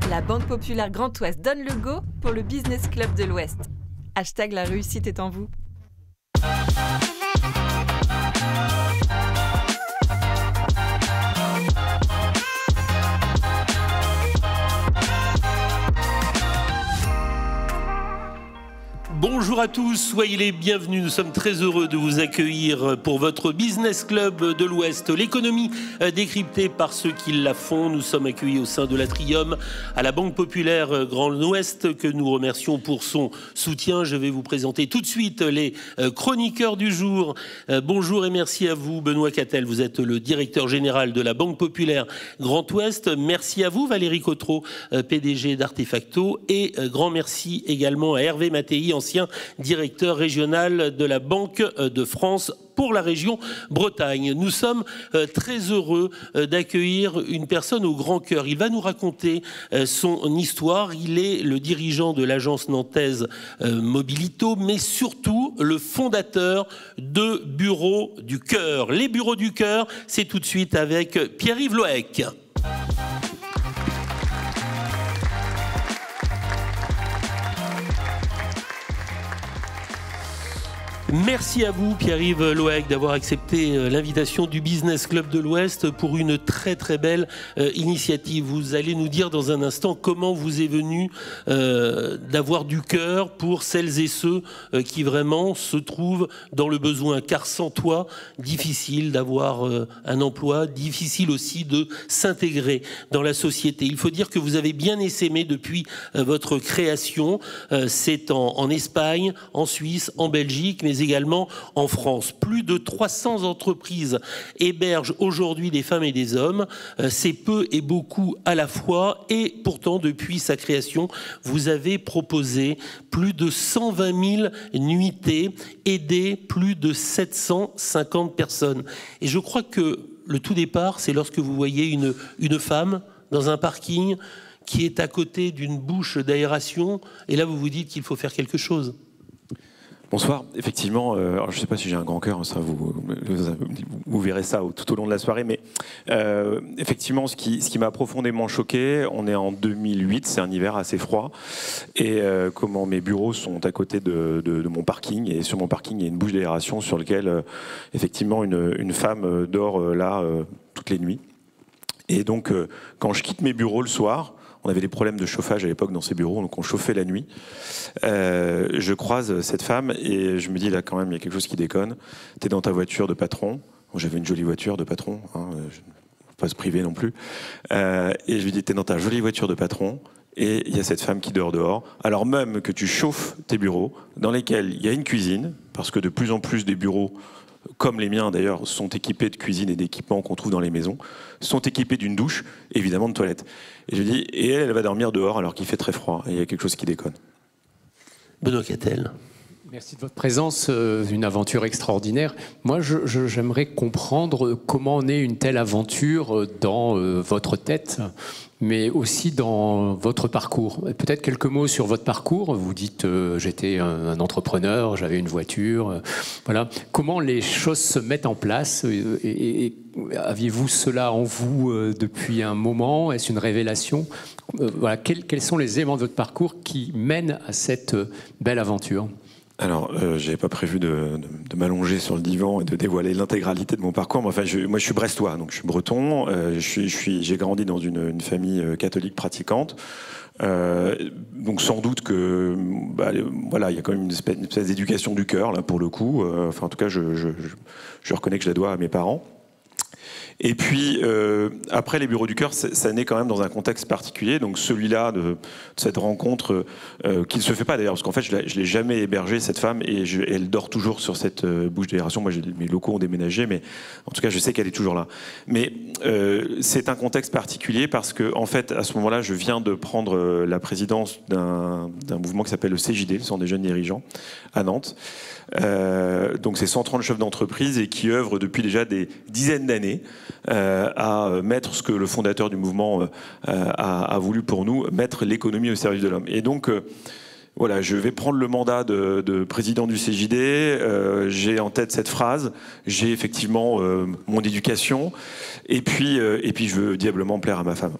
La Banque Populaire Grand Ouest donne le go pour le Business Club de l'Ouest. Hashtag la réussite est en vous. Bonjour à tous, soyez les bienvenus. Nous sommes très heureux de vous accueillir pour votre Business Club de l'Ouest. L'économie décryptée par ceux qui la font. Nous sommes accueillis au sein de l'Atrium à la Banque Populaire Grand Ouest que nous remercions pour son soutien. Je vais vous présenter tout de suite les chroniqueurs du jour. Bonjour et merci à vous Benoît Cattel. Vous êtes le directeur général de la Banque Populaire Grand Ouest. Merci à vous Valérie Cotreau, PDG d'Artefacto. Et grand merci également à Hervé Mattei, ancien directeur régional de la Banque de France pour la région Bretagne. Nous sommes très heureux d'accueillir une personne au grand cœur. Il va nous raconter son histoire. Il est le dirigeant de l'agence nantaise Mobilito, mais surtout le fondateur de Bureaux du Cœur. Les Bureaux du Cœur, c'est tout de suite avec Pierre-Yves Loec. Merci à vous Pierre-Yves Loec d'avoir accepté l'invitation du Business Club de l'Ouest pour une très très belle initiative. Vous allez nous dire dans un instant comment vous est venu d'avoir du cœur pour celles et ceux qui vraiment se trouvent dans le besoin. Car sans toi, difficile d'avoir un emploi, difficile aussi de s'intégrer dans la société. Il faut dire que vous avez bien essaimé depuis votre création. C'est en Espagne, en Suisse, en Belgique, mais également en France. Plus de 300 entreprises hébergent aujourd'hui des femmes et des hommes. C'est peu et beaucoup à la fois. Et pourtant, depuis sa création, vous avez proposé plus de 120 000 nuitées, aidé plus de 750 personnes. Et je crois que le tout départ, c'est lorsque vous voyez une femme dans un parking qui est à côté d'une bouche d'aération. Et là, vous vous dites qu'il faut faire quelque chose. Bonsoir. Effectivement, alors je ne sais pas si j'ai un grand cœur, ça vous verrez ça tout au long de la soirée, mais effectivement, ce qui m'a profondément choqué, on est en 2008, c'est un hiver assez froid, et comment mes bureaux sont à côté de mon parking, et sur mon parking, il y a une bouche d'aération sur laquelle, effectivement, une femme dort là toutes les nuits. Et donc, quand je quitte mes bureaux le soir, on avait des problèmes de chauffage à l'époque dans ces bureaux, donc on chauffait la nuit. Je croise cette femme et je me dis là quand même il y a quelque chose qui déconne. T'es dans ta voiture de patron. Bon, j'avais une jolie voiture de patron, hein, je ne peux pas se priver non plus. Et je lui dis t'es dans ta jolie voiture de patron et il y a cette femme qui dort dehors. Alors même que tu chauffes tes bureaux dans lesquels il y a une cuisine, parce que de plus en plus des bureaux comme les miens d'ailleurs, sont équipés de cuisine et d'équipements qu'on trouve dans les maisons, sont équipés d'une douche, évidemment de toilette. Et je dis, et elle va dormir dehors alors qu'il fait très froid, et il y a quelque chose qui déconne. Benoît Cattel. Merci de votre présence, une aventure extraordinaire. Moi, j'aimerais comprendre comment naît une telle aventure dans votre tête, mais aussi dans votre parcours. Peut-être quelques mots sur votre parcours. Vous dites j'étais un entrepreneur, j'avais une voiture. Voilà. Comment les choses se mettent en place et aviez-vous cela en vous depuis un moment? Est-ce une révélation? Voilà. Quels sont les éléments de votre parcours qui mènent à cette belle aventure? Alors, j'avais pas prévu de m'allonger sur le divan et de dévoiler l'intégralité de mon parcours. Mais enfin, moi, je suis brestois, donc je suis breton. J'ai grandi dans une famille catholique pratiquante. Donc, sans doute que, voilà, il y a quand même une espèce d'éducation du cœur là pour le coup. Enfin, en tout cas, je reconnais que je la dois à mes parents. Et puis, après les bureaux du cœur, ça naît quand même dans un contexte particulier. Donc celui-là, de cette rencontre, qui ne se fait pas d'ailleurs, parce qu'en fait, je ne l'ai jamais hébergée, cette femme, et elle dort toujours sur cette bouche d'aération. Moi, mes locaux ont déménagé, mais en tout cas, je sais qu'elle est toujours là. Mais c'est un contexte particulier parce que, en fait, à ce moment-là, je viens de prendre la présidence d'un mouvement qui s'appelle le CJD, le Centre des jeunes dirigeants, à Nantes. Donc c'est 130 chefs d'entreprise et qui œuvrent depuis déjà des dizaines d'années à mettre ce que le fondateur du mouvement a voulu pour nous, mettre l'économie au service de l'homme. Et donc voilà, je vais prendre le mandat de président du CJD, j'ai en tête cette phrase, j'ai effectivement mon éducation, et puis je veux diablement plaire à ma femme.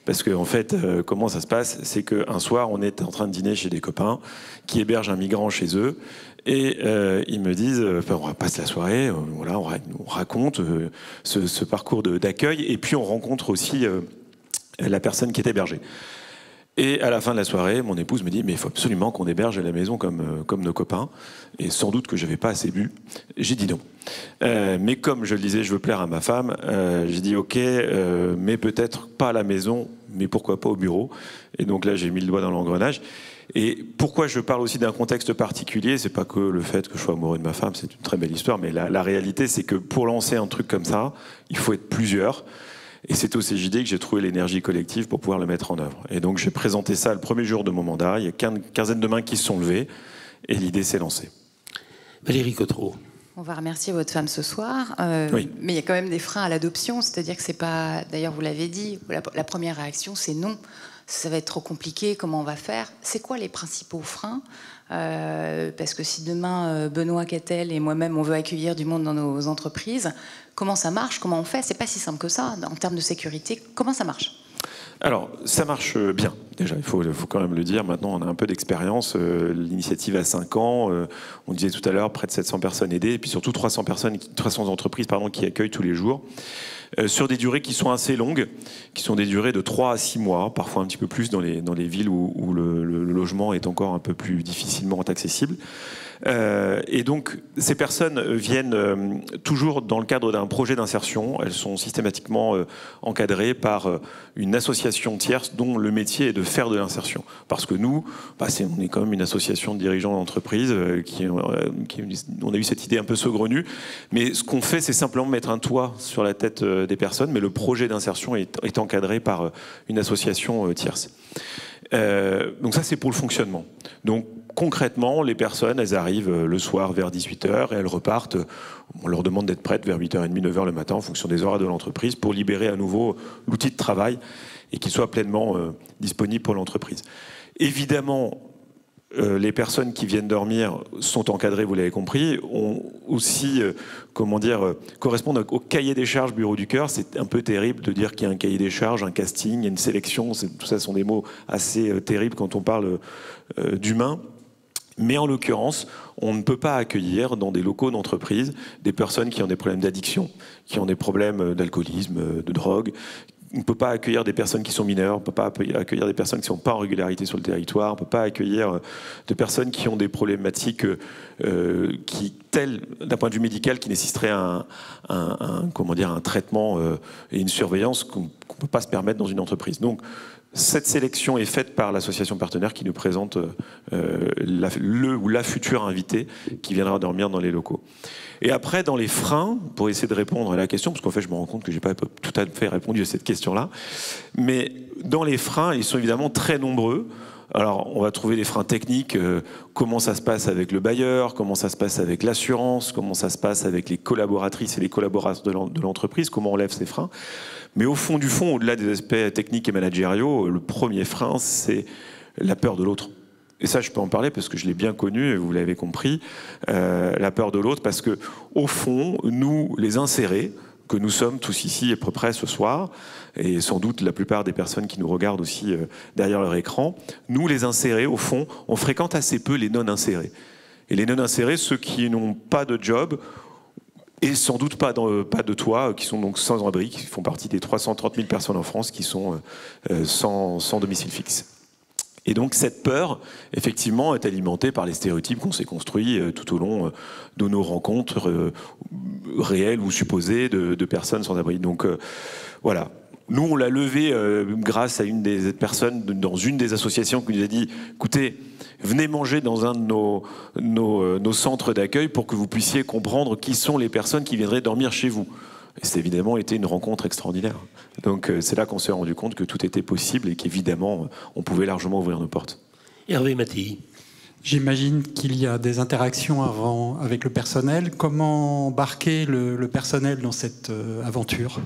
Parce que en fait, comment ça se passe? C'est qu'un soir, on est en train de dîner chez des copains qui hébergent un migrant chez eux, et ils me disent, on passe la soirée, voilà, on raconte ce parcours d'accueil, et puis on rencontre aussi la personne qui est hébergée. Et à la fin de la soirée, mon épouse me dit « mais il faut absolument qu'on héberge à la maison comme nos copains ». Et sans doute que je n'avais pas assez bu. J'ai dit non. Mais comme je le disais, je veux plaire à ma femme, j'ai dit « ok, mais peut-être pas à la maison, mais pourquoi pas au bureau ». Et donc là, j'ai mis le doigt dans l'engrenage. Et pourquoi je parle aussi d'un contexte particulier, c'est pas que le fait que je sois amoureux de ma femme, c'est une très belle histoire, mais la réalité, c'est que pour lancer un truc comme ça, il faut être plusieurs. Et c'est au CJD que j'ai trouvé l'énergie collective pour pouvoir le mettre en œuvre. Et donc j'ai présenté ça le premier jour de mon mandat. Il y a une quinzaine de mains qui se sont levées et l'idée s'est lancée. Valérie Cotreau. On va remercier votre femme ce soir, Oui. Mais il y a quand même des freins à l'adoption, c'est-à-dire que c'est pas. D'ailleurs, vous l'avez dit, la première réaction c'est non. Ça va être trop compliqué. Comment on va faire? C'est quoi les principaux freins? Parce que si demain Benoît Cattel et moi-même on veut accueillir du monde dans nos entreprises, comment ça marche? Comment on fait? C'est pas si simple que ça en termes de sécurité. Comment ça marche? Alors, ça marche bien, déjà, il faut quand même le dire. Maintenant, on a un peu d'expérience. L'initiative a 5 ans. On disait tout à l'heure, près de 700 personnes aidées, et puis surtout 300 entreprises qui accueillent tous les jours. Sur des durées qui sont assez longues, qui sont des durées de 3 à 6 mois, parfois un petit peu plus dans les villes où le logement est encore un peu plus difficilement accessible. Et donc, ces personnes viennent toujours dans le cadre d'un projet d'insertion. Elles sont systématiquement encadrées par une association tierce dont le métier est de faire de l'insertion. Parce que nous, on est quand même une association de dirigeants d'entreprise on a eu cette idée un peu saugrenue. Mais ce qu'on fait, c'est simplement mettre un toit sur la tête des personnes, mais le projet d'insertion est encadré par une association tierce. Donc ça, c'est pour le fonctionnement. Donc, concrètement, les personnes, elles arrivent le soir vers 18h et elles repartent. On leur demande d'être prêtes vers 8h30, 9h le matin en fonction des horaires de l'entreprise pour libérer à nouveau l'outil de travail et qu'il soit pleinement disponible pour l'entreprise. Évidemment, les personnes qui viennent dormir sont encadrées, vous l'avez compris, ont aussi, correspondent au cahier des charges Bureau du Cœur. C'est un peu terrible de dire qu'il y a un cahier des charges, un casting, une sélection. Tout ça sont des mots assez terribles quand on parle d'humain. Mais en l'occurrence, on ne peut pas accueillir dans des locaux d'entreprise des personnes qui ont des problèmes d'addiction, qui ont des problèmes d'alcoolisme, de drogue. On ne peut pas accueillir des personnes qui sont mineures, on ne peut pas accueillir des personnes qui ne sont pas en régularité sur le territoire, on ne peut pas accueillir des personnes qui ont des problématiques telles, d'un point de vue médical, qui nécessiteraient un traitement et une surveillance qu'on ne peut pas se permettre dans une entreprise. Donc, cette sélection est faite par l'association partenaire qui nous présente le ou la future invitée qui viendra dormir dans les locaux. Et après, dans les freins, pour essayer de répondre à la question, parce qu'en fait, je me rends compte que je n'ai pas tout à fait répondu à cette question-là, mais dans les freins, ils sont évidemment très nombreux. Alors, on va trouver des freins techniques, comment ça se passe avec le bailleur, comment ça se passe avec l'assurance, comment ça se passe avec les collaboratrices et les collaborateurs de l'entreprise, comment on lève ces freins. Mais au fond du fond, au-delà des aspects techniques et managériaux, le premier frein, c'est la peur de l'autre. Et ça, je peux en parler parce que je l'ai bien connu, et vous l'avez compris, la peur de l'autre, parce que au fond, nous, les insérés, que nous sommes tous ici à peu près ce soir, et sans doute la plupart des personnes qui nous regardent aussi derrière leur écran, nous, les insérés, au fond, on fréquente assez peu les non-insérés. Et les non-insérés, ceux qui n'ont pas de job, et sans doute pas de toit, qui sont donc sans abri, qui font partie des 330 000 personnes en France qui sont sans domicile fixe. Et donc cette peur, effectivement, est alimentée par les stéréotypes qu'on s'est construits tout au long de nos rencontres réelles ou supposées de personnes sans abri. Donc voilà. Nous, on l'a levé grâce à une des personnes dans une des associations qui nous a dit « Écoutez, venez manger dans un de nos centres d'accueil pour que vous puissiez comprendre qui sont les personnes qui viendraient dormir chez vous. » Et c'est évidemment été une rencontre extraordinaire. Donc c'est là qu'on s'est rendu compte que tout était possible et qu'évidemment, on pouvait largement ouvrir nos portes. Hervé Mattei. J'imagine qu'il y a des interactions avant avec le personnel. Comment embarquer le personnel dans cette aventure ?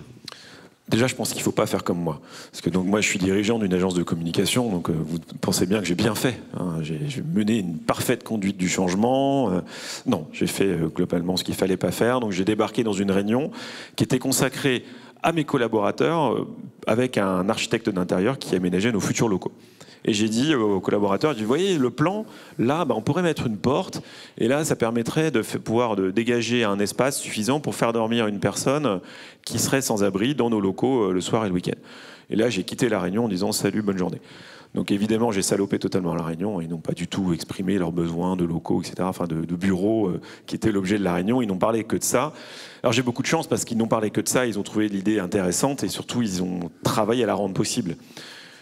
Déjà, je pense qu'il ne faut pas faire comme moi. Parce que donc, moi, je suis dirigeant d'une agence de communication, donc vous pensez bien que j'ai bien fait. Hein. J'ai mené une parfaite conduite du changement. Non, j'ai fait globalement ce qu'il ne fallait pas faire. Donc j'ai débarqué dans une réunion qui était consacrée à mes collaborateurs avec un architecte d'intérieur qui aménageait nos futurs locaux. Et j'ai dit aux collaborateurs, vous voyez le plan, là, on pourrait mettre une porte, et là, ça permettrait de pouvoir dégager un espace suffisant pour faire dormir une personne qui serait sans abri dans nos locaux le soir et le week-end. Et là, j'ai quitté la réunion en disant, salut, bonne journée. Donc évidemment, j'ai salopé totalement la réunion. Ils n'ont pas du tout exprimé leurs besoins de locaux, etc., enfin de bureaux qui étaient l'objet de la réunion. Ils n'ont parlé que de ça. Alors j'ai beaucoup de chance parce qu'ils n'ont parlé que de ça. Ils ont trouvé l'idée intéressante et surtout, ils ont travaillé à la rendre possible.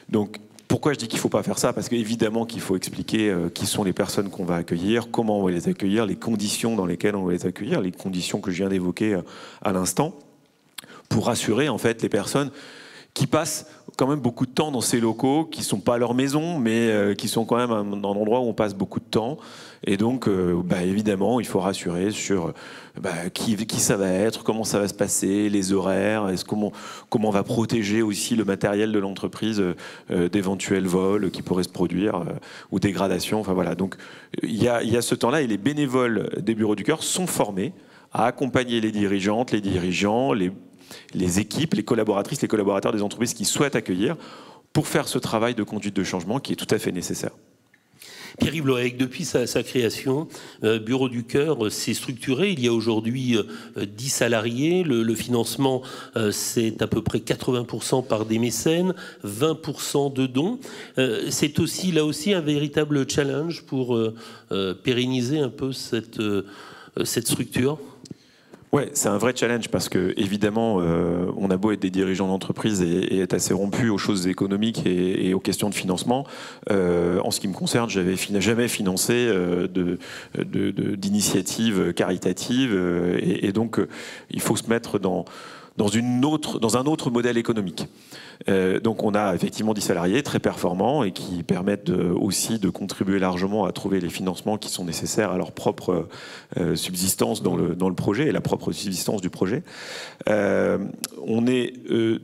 Donc, pourquoi je dis qu'il ne faut pas faire ça? Parce qu'évidemment qu'il faut expliquer qui sont les personnes qu'on va accueillir, comment on va les accueillir, les conditions dans lesquelles on va les accueillir, les conditions que je viens d'évoquer à l'instant, pour rassurer en fait les personnes qui passent quand même beaucoup de temps dans ces locaux, qui ne sont pas leur maison, mais qui sont quand même un endroit où on passe beaucoup de temps. Et donc, évidemment, il faut rassurer sur qui ça va être, comment ça va se passer, les horaires, comment on va protéger aussi le matériel de l'entreprise d'éventuels vols qui pourraient se produire ou dégradations. Enfin voilà. Donc, il y a ce temps-là et les bénévoles des Bureaux du Cœur sont formés à accompagner les dirigeantes, les dirigeants, les équipes, les collaboratrices, les collaborateurs des entreprises qui souhaitent accueillir pour faire ce travail de conduite de changement qui est tout à fait nécessaire. Pierre-Yves Loec, depuis sa création, Bureau du Cœur s'est structuré. Il y a aujourd'hui 10 salariés. Le financement, c'est à peu près 80% par des mécènes, 20% de dons. C'est aussi, là aussi, un véritable challenge pour pérenniser un peu cette structure. Ouais, c'est un vrai challenge parce que évidemment, on a beau être des dirigeants d'entreprise et être assez rompus aux choses économiques et aux questions de financement. En ce qui me concerne, j'avais jamais financé d'initiatives caritatives et donc il faut se mettre dans un autre modèle économique. Donc on a effectivement 10 salariés très performants et qui permettent aussi de contribuer largement à trouver les financements qui sont nécessaires à leur propre subsistance dans le projet et la propre subsistance du projet. On est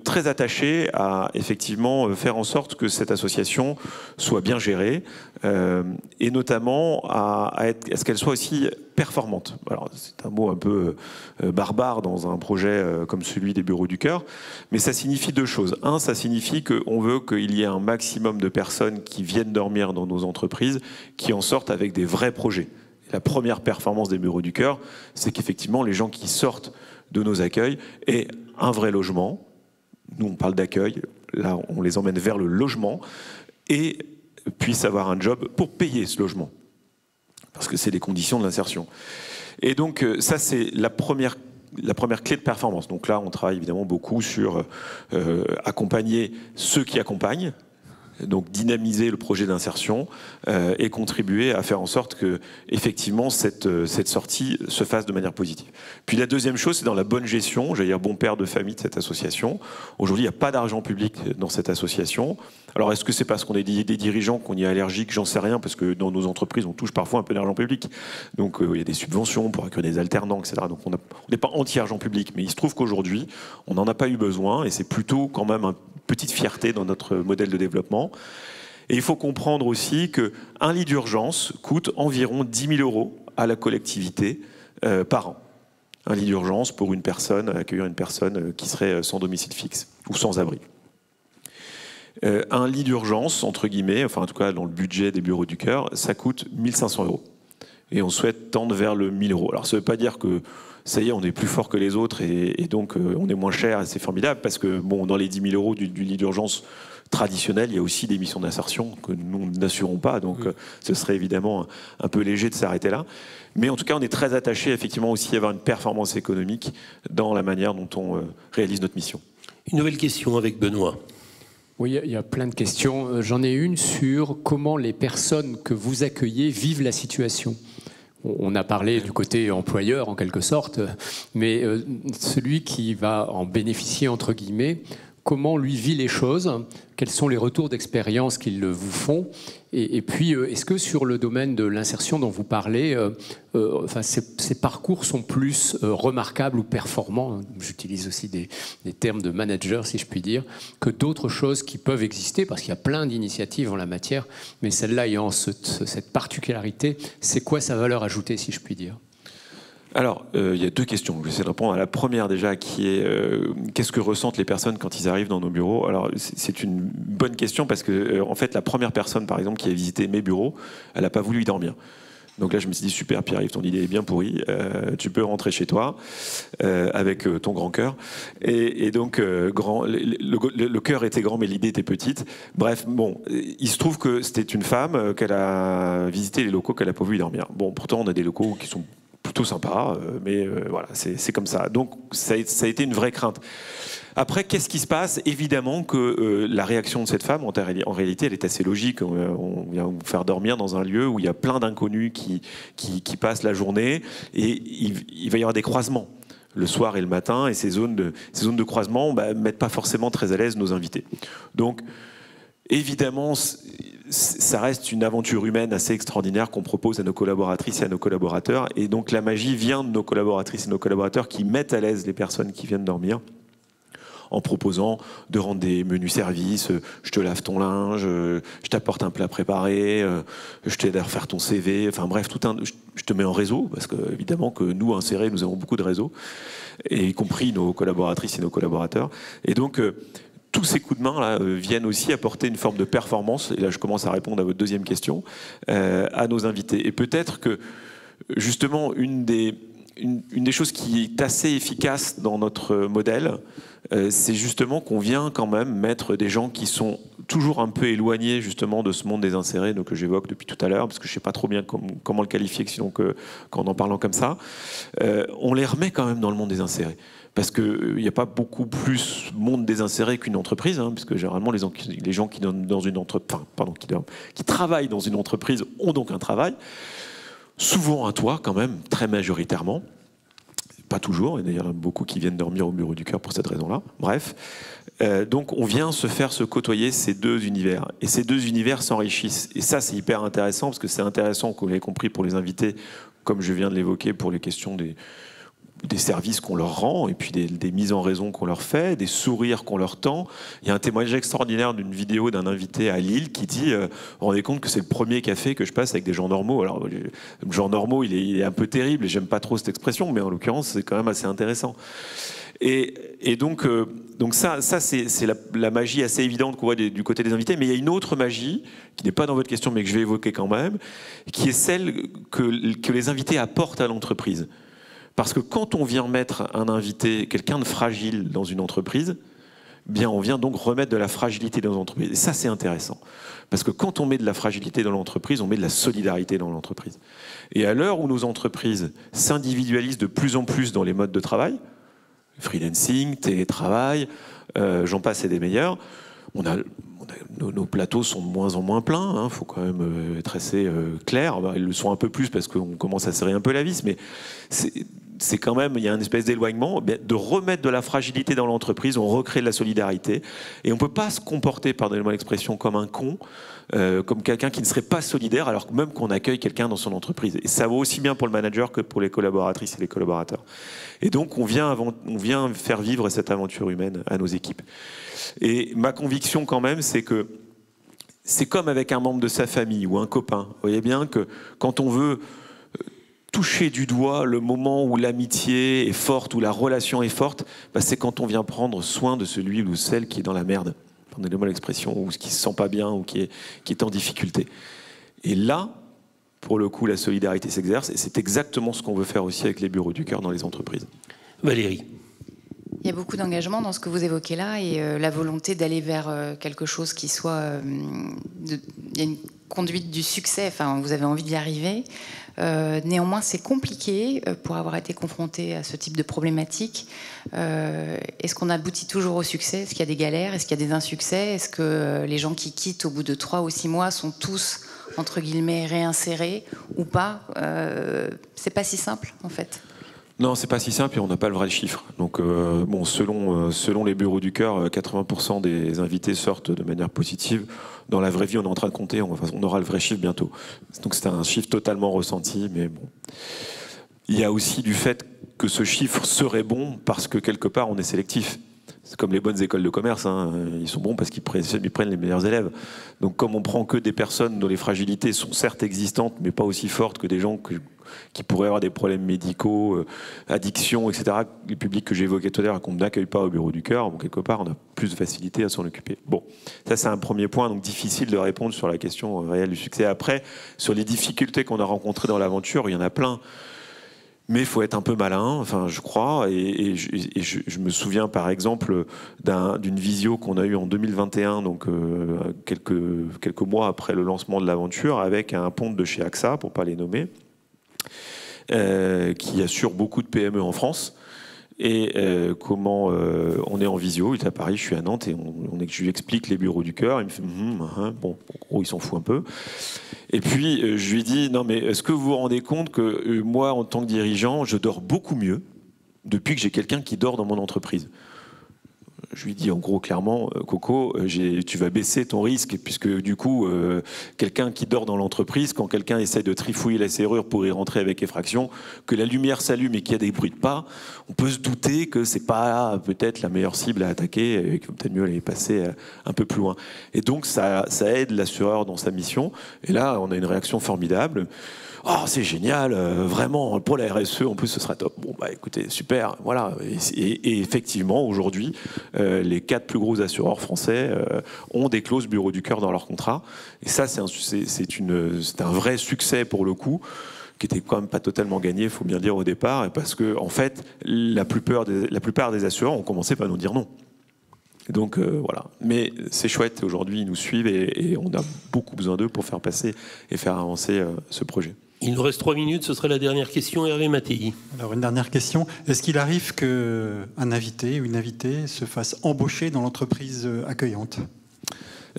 très attaché à effectivement faire en sorte que cette association soit bien gérée et notamment à ce qu'elle soit aussi performante. Alors c'est un mot un peu barbare dans un projet comme celui des Bureaux du Cœur, mais ça signifie deux choses. Un, ça signifie qu'on veut qu'il y ait un maximum de personnes qui viennent dormir dans nos entreprises, qui en sortent avec des vrais projets. Et la première performance des Bureaux du Cœur, c'est qu'effectivement les gens qui sortent de nos accueils aient un vrai logement. Nous on parle d'accueil, là on les emmène vers le logement et puissent avoir un job pour payer ce logement. Parce que c'est les conditions de l'insertion. Et donc ça c'est la première clé de performance. Donc là, on travaille évidemment beaucoup sur accompagner ceux qui accompagnent, donc dynamiser le projet d'insertion et contribuer à faire en sorte que effectivement cette sortie se fasse de manière positive. Puis la deuxième chose, c'est dans la bonne gestion, j'allais dire bon père de famille de cette association. Aujourd'hui, il n'y a pas d'argent public dans cette association. Alors est-ce que c'est parce qu'on est des dirigeants qu'on y est allergique? J'en sais rien, parce que dans nos entreprises, on touche parfois un peu d'argent public. Donc il y a des subventions pour accueillir des alternants, etc. Donc on n'est pas anti-argent public, mais il se trouve qu'aujourd'hui, on n'en a pas eu besoin et c'est plutôt quand même une petite fierté dans notre modèle de développement. Et il faut comprendre aussi qu'un lit d'urgence coûte environ 10 000 € à la collectivité par an. Un lit d'urgence pour une personne, accueillir une personne qui serait sans domicile fixe ou sans abri. Un lit d'urgence, entre guillemets, enfin en tout cas dans le budget des Bureaux du Cœur, ça coûte 1 500 €. Et on souhaite tendre vers le 1 000 €. Alors ça ne veut pas dire que ça y est, on est plus fort que les autres et donc on est moins cher et c'est formidable parce que bon, dans les 10 000 € du lit d'urgence traditionnel, il y a aussi des missions d'insertion que nous n'assurons pas, donc ce serait évidemment un peu léger de s'arrêter là. Mais en tout cas, on est très attaché effectivement aussi à avoir une performance économique dans la manière dont on réalise notre mission. Une nouvelle question avec Benoît. Oui, il y a plein de questions. J'en ai une sur comment les personnes que vous accueillez vivent la situation. On a parlé du côté employeur en quelque sorte, mais celui qui va en bénéficier entre guillemets, comment lui vit les choses, quels sont les retours d'expérience qu'ils vous font, et puis est-ce que sur le domaine de l'insertion dont vous parlez, ces parcours sont plus remarquables ou performants, j'utilise aussi des termes de manager si je puis dire, que d'autres choses qui peuvent exister, parce qu'il y a plein d'initiatives en la matière, mais celle-là ayant cette particularité, c'est quoi sa valeur ajoutée si je puis dire? Alors, il y a deux questions. Je vais essayer de répondre à la première déjà, qui est qu'est-ce que ressentent les personnes quand ils arrivent dans nos bureaux? Alors, c'est une bonne question parce que, en fait, la première personne, par exemple, qui a visité mes bureaux, elle n'a pas voulu y dormir. Donc là, je me suis dit, super, Pierre-Yves, ton idée est bien pourrie. Tu peux rentrer chez toi avec ton grand cœur. Et donc, le cœur était grand, mais l'idée était petite. Bref, bon, il se trouve que c'était une femme qu'elle a visité les locaux qu'elle n'a pas voulu y dormir. Bon, pourtant, on a des locaux qui sont plutôt sympa, mais voilà, c'est comme ça. Donc ça a été une vraie crainte. Après, qu'est-ce qui se passe? Évidemment que la réaction de cette femme, en réalité, elle est assez logique. On vient vous faire dormir dans un lieu où il y a plein d'inconnus qui passent la journée, et il va y avoir des croisements le soir et le matin, et ces zones de croisement mettent pas forcément très à l'aise nos invités. Donc, évidemment, ça reste une aventure humaine assez extraordinaire qu'on propose à nos collaboratrices et à nos collaborateurs. Et donc la magie vient de nos collaboratrices et nos collaborateurs qui mettent à l'aise les personnes qui viennent dormir en proposant de rendre des menus services, je te lave ton linge, je t'apporte un plat préparé, je t'aide à refaire ton CV, enfin bref, je te mets en réseau, parce que évidemment que nous, insérés, nous avons beaucoup de réseaux, et y compris nos collaboratrices et nos collaborateurs. Et donc, tous ces coups de main là, viennent aussi apporter une forme de performance, et là je commence à répondre à votre deuxième question, à nos invités. Et peut-être que, justement, une des choses qui est assez efficace dans notre modèle, c'est justement qu'on vient quand même mettre des gens qui sont toujours un peu éloignés justement de ce monde des insérés, donc, que j'évoque depuis tout à l'heure, parce que je ne sais pas trop bien comment le qualifier sinon qu'en en parlant comme ça. On les remet quand même dans le monde des insérés. Parce qu'il n'y a pas beaucoup plus monde désinséré qu'une entreprise, hein, puisque généralement les gens qui travaillent dans une entreprise ont donc un travail, souvent un toit quand même, très majoritairement. Pas toujours, et d'ailleurs il y en a beaucoup qui viennent dormir au bureau du cœur pour cette raison-là. Bref, donc on vient se côtoyer ces deux univers, et ces deux univers s'enrichissent. Et ça c'est hyper intéressant, parce que c'est intéressant, comme vous l'avez compris, pour les invités, comme je viens de l'évoquer, pour les questions des services qu'on leur rend, et puis des mises en raison qu'on leur fait, des sourires qu'on leur tend. Il y a un témoignage extraordinaire d'une vidéo d'un invité à Lille qui dit vous vous rendez compte que c'est le premier café que je passe avec des gens normaux. Alors, le genre normaux, il est un peu terrible, et j'aime pas trop cette expression, mais en l'occurrence, c'est quand même assez intéressant. Et donc ça c'est la magie assez évidente qu'on voit du côté des invités, mais il y a une autre magie, qui n'est pas dans votre question, mais que je vais évoquer quand même, qui est celle que les invités apportent à l'entreprise. Parce que quand on vient mettre un invité, quelqu'un de fragile dans une entreprise, bien on vient donc remettre de la fragilité dans l'entreprise. Et ça, c'est intéressant. Parce que quand on met de la fragilité dans l'entreprise, on met de la solidarité dans l'entreprise. Et à l'heure où nos entreprises s'individualisent de plus en plus dans les modes de travail, freelancing, télétravail, j'en passe et des meilleurs, nos plateaux sont de moins en moins pleins, faut quand même être assez clair. Ils le sont un peu plus parce qu'on commence à serrer un peu la vis, mais c'est quand même, il y a une espèce d'éloignement. De remettre de la fragilité dans l'entreprise, on recrée de la solidarité, et on ne peut pas se comporter, pardonnez-moi l'expression, comme un con, comme quelqu'un qui ne serait pas solidaire, alors même qu'on accueille quelqu'un dans son entreprise. Et ça vaut aussi bien pour le manager que pour les collaboratrices et les collaborateurs. Et donc on vient faire vivre cette aventure humaine à nos équipes. Et ma conviction quand même, c'est que c'est comme avec un membre de sa famille ou un copain. Vous voyez bien que quand on veut toucher du doigt le moment où l'amitié est forte, où la relation est forte, c'est quand on vient prendre soin de celui ou celle qui est dans la merde, pardonnez-moi l'expression, ou qui ne se sent pas bien, ou qui est en difficulté. Et là, pour le coup, la solidarité s'exerce, et c'est exactement ce qu'on veut faire aussi avec les bureaux du cœur dans les entreprises. Valérie. Il y a beaucoup d'engagement dans ce que vous évoquez là, et la volonté d'aller vers quelque chose qui soit... il y a une conduite du succès, enfin, vous avez envie d'y arriver. Néanmoins, c'est compliqué pour avoir été confronté à ce type de problématique. Est-ce qu'on aboutit toujours au succès? Est-ce qu'il y a des galères? Est-ce qu'il y a des insuccès? Est-ce que les gens qui quittent au bout de 3 ou 6 mois sont tous, entre guillemets, réinsérés ou pas? C'est pas si simple, en fait. Non, c'est pas si simple et on n'a pas le vrai chiffre. Donc, selon les bureaux du cœur, 80% des invités sortent de manière positive. Dans la vraie vie, on est en train de compter, on aura le vrai chiffre bientôt. Donc, c'est un chiffre totalement ressenti, mais bon. Il y a aussi du fait que ce chiffre serait bon parce que quelque part, on est sélectif. C'est comme les bonnes écoles de commerce, hein. Ils sont bons parce qu'ils prennent les meilleurs élèves. Donc, comme on prend que des personnes dont les fragilités sont certes existantes, mais pas aussi fortes que des gens qui pourraient avoir des problèmes médicaux, addiction, etc., les publics que j'évoquais tout à l'heure, qu'on n'accueille pas au bureau du cœur, bon, quelque part, on a plus de facilité à s'en occuper. Bon, ça c'est un premier point, donc difficile de répondre sur la question réelle du succès. Après, sur les difficultés qu'on a rencontrées dans l'aventure, il y en a plein. Mais il faut être un peu malin, enfin, je crois. Et je me souviens, par exemple, d'une visio qu'on a eue en 2021, donc quelques mois après le lancement de l'aventure, avec un ponte de chez AXA, pour ne pas les nommer, qui assure beaucoup de PME en France. Et comment on est en visio, il est à Paris, je suis à Nantes, et je lui explique les bureaux du cœur. Il me fait bon, en gros, il s'en fout un peu. Et puis je lui dis non, mais est-ce que vous vous rendez compte que moi, en tant que dirigeant, je dors beaucoup mieux depuis que j'ai quelqu'un qui dort dans mon entreprise? Je lui dis en gros clairement, Coco, tu vas baisser ton risque, puisque du coup, quelqu'un qui dort dans l'entreprise, quand quelqu'un essaie de trifouiller la serrure pour y rentrer avec effraction, que la lumière s'allume et qu'il y a des bruits de pas, on peut se douter que c'est pas peut-être la meilleure cible à attaquer, et qu'il vaut peut-être mieux aller passer un peu plus loin. Et donc ça aide l'assureur dans sa mission. Et là, on a une réaction formidable. Oh, c'est génial, vraiment, pour la RSE, en plus, ce sera top. Bon, bah écoutez, super, voilà. Et effectivement, aujourd'hui, les 4 plus gros assureurs français ont des clauses bureau du cœur dans leur contrat. Et ça, c'est un vrai succès pour le coup, qui était quand même pas totalement gagné, il faut bien dire au départ, parce que en fait, la plupart des assureurs ont commencé par nous dire non. Donc voilà, mais c'est chouette, aujourd'hui ils nous suivent et on a beaucoup besoin d'eux pour faire passer et faire avancer ce projet. Il nous reste 3 minutes, ce serait la dernière question. Hervé Mattei. Alors une dernière question, est-ce qu'il arrive qu'un invité ou une invitée se fasse embaucher dans l'entreprise accueillante?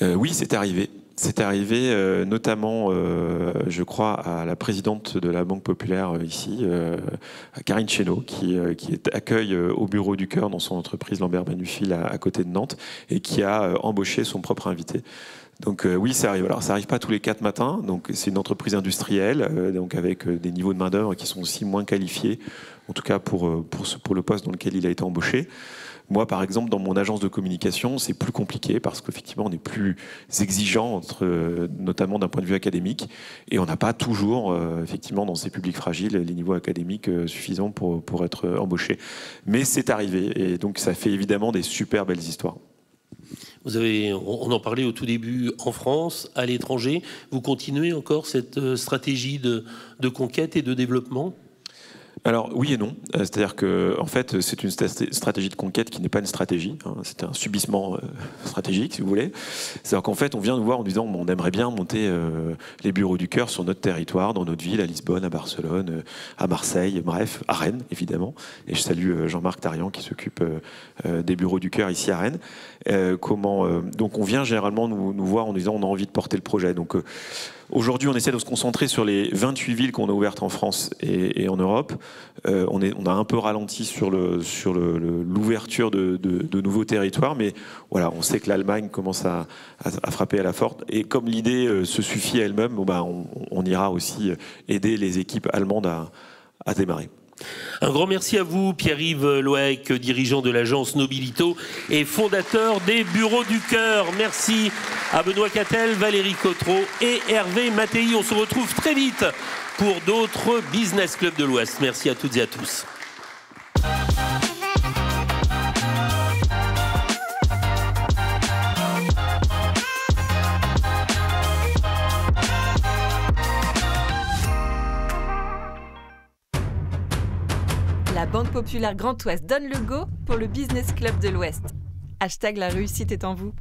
Oui, c'est arrivé. C'est arrivé notamment, je crois, à la présidente de la Banque Populaire ici, à Karine Chénaud, qui accueille au bureau du cœur dans son entreprise Lambert Manufil à côté de Nantes et qui a embauché son propre invité. Donc oui, ça arrive. Alors ça arrive pas tous les 4 matins. Donc c'est une entreprise industrielle, donc avec des niveaux de main d'œuvre qui sont aussi moins qualifiés, en tout cas pour le poste dans lequel il a été embauché. Moi, par exemple, dans mon agence de communication, c'est plus compliqué parce qu'effectivement, on est plus exigeant, notamment d'un point de vue académique, et on n'a pas toujours, effectivement, dans ces publics fragiles, les niveaux académiques suffisants pour être embauché. Mais c'est arrivé, et donc ça fait évidemment des super belles histoires. On en parlait au tout début en France, à l'étranger. Vous continuez encore cette stratégie de conquête et de développement ? Alors oui et non, c'est-à-dire que en fait c'est une stratégie de conquête qui n'est pas une stratégie, hein. C'est un subissement stratégique si vous voulez. C'est-à-dire qu'en fait on vient nous voir en disant on aimerait bien monter les bureaux du cœur sur notre territoire, dans notre ville, à Lisbonne, à Barcelone, à Marseille, bref, à Rennes évidemment. Et je salue Jean-Marc Tarian qui s'occupe des bureaux du cœur ici à Rennes. Donc on vient généralement nous voir en disant on a envie de porter le projet. Donc aujourd'hui, on essaie de se concentrer sur les 28 villes qu'on a ouvertes en France et en Europe. On a un peu ralenti sur l'ouverture de nouveaux territoires, mais voilà, on sait que l'Allemagne commence à frapper à la porte. Et comme l'idée se suffit à elle-même, on ira aussi aider les équipes allemandes à démarrer. Un grand merci à vous, Pierre-Yves Loec, dirigeant de l'agence Nobilito et fondateur des Bureaux du Cœur. Merci à Benoît Cattel, Valérie Cotreau et Hervé Mattei. On se retrouve très vite pour d'autres Business Club de l'Ouest. Merci à toutes et à tous. La Banque Populaire Grand Ouest donne le go pour le Business Club de l'Ouest. #la réussite est en vous.